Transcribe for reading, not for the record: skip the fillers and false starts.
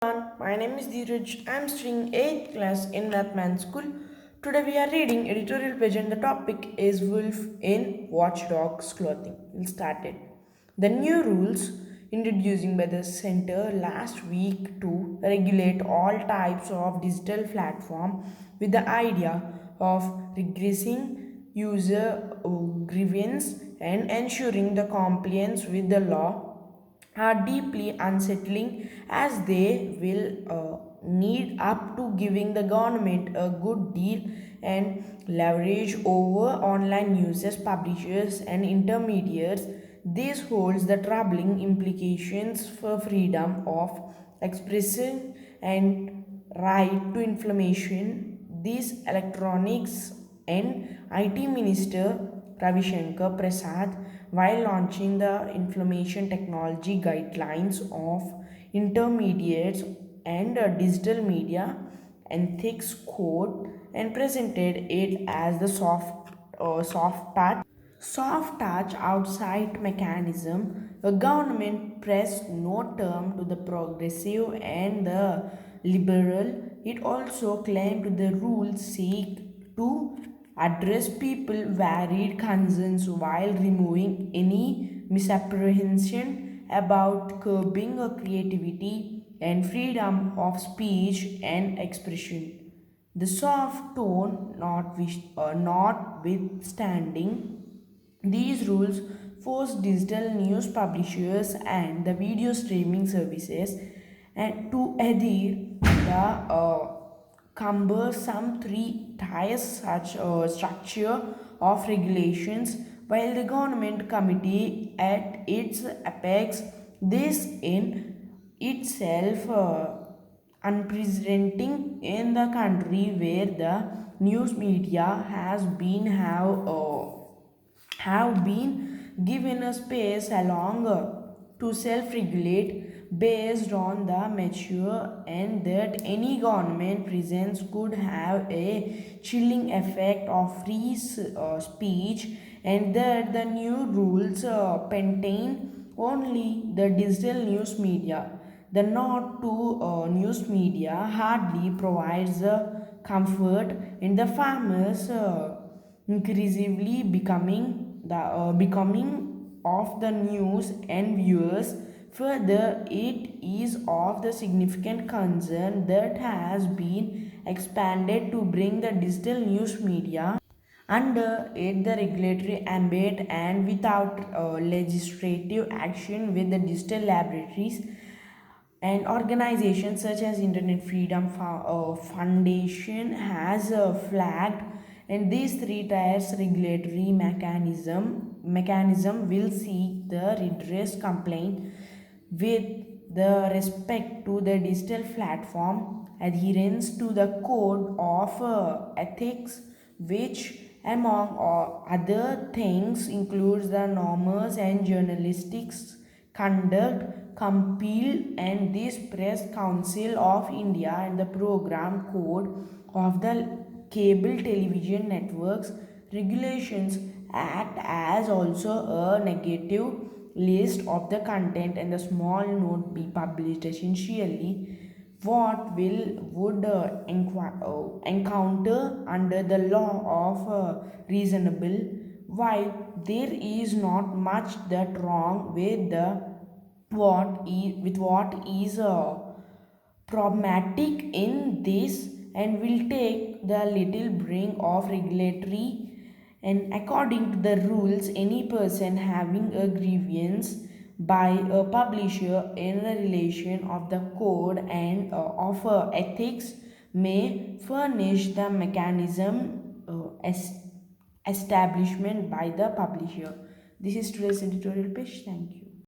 My name is Dheeraj. I'm studying 8th class in Mathman School. Today we are reading editorial page and the topic is Wolf in Watchdog's Clothing. We'll start it. The new rules introducing by the center last week to regulate all types of digital platform with the idea of regressing user grievance and ensuring the compliance with the law are deeply unsettling as they will need up to giving the government a good deal and leverage over online users, publishers, and intermediaries. This holds the troubling implications for freedom of expression and right to information. These electronics and IT Minister Ravi Shankar Prasad, while launching the Information Technology Guidelines of Intermediates and Digital Media Ethics Code, and presented it as the soft touch outside mechanism. The government pressed no term to the progressive and the liberal. It also claimed the rules seek to address people varied concerns while removing any misapprehension about curbing creativity and freedom of speech and expression. The soft tone notwithstanding, these rules force digital news publishers and the video streaming services and to adhere the cumbersome three-tier such structure of regulations, while the government committee at its apex, this in itself unprecedented in the country where the news media have been given a space along to self-regulate based on the mature and that any government presence could have a chilling effect of free speech and that the new rules contain only the digital news media. The not to news media hardly provides comfort in the farmers increasingly becoming of the news and viewers. Further, it is of the significant concern that has been expanded to bring the digital news media under it the regulatory ambit and without legislative action with the digital laboratories and organizations such as Internet Freedom Foundation has flagged, and these three tiers regulatory mechanism will seek the redress complaint with the respect to the digital platform adherence to the code of ethics, which among other things includes the norms and journalistics conduct compiled and this press council of india and the program code of the cable television networks regulations act as also a negative list of the content and the small note be published essentially what will would encounter under the law of reasonable while there is not much that wrong with the what is problematic in this and will take the little bring of regulatory and according to the rules any person having a grievance by a publisher in a relation of the code and of ethics may furnish the mechanism establishment by the publisher. This is today's editorial page. Thank you.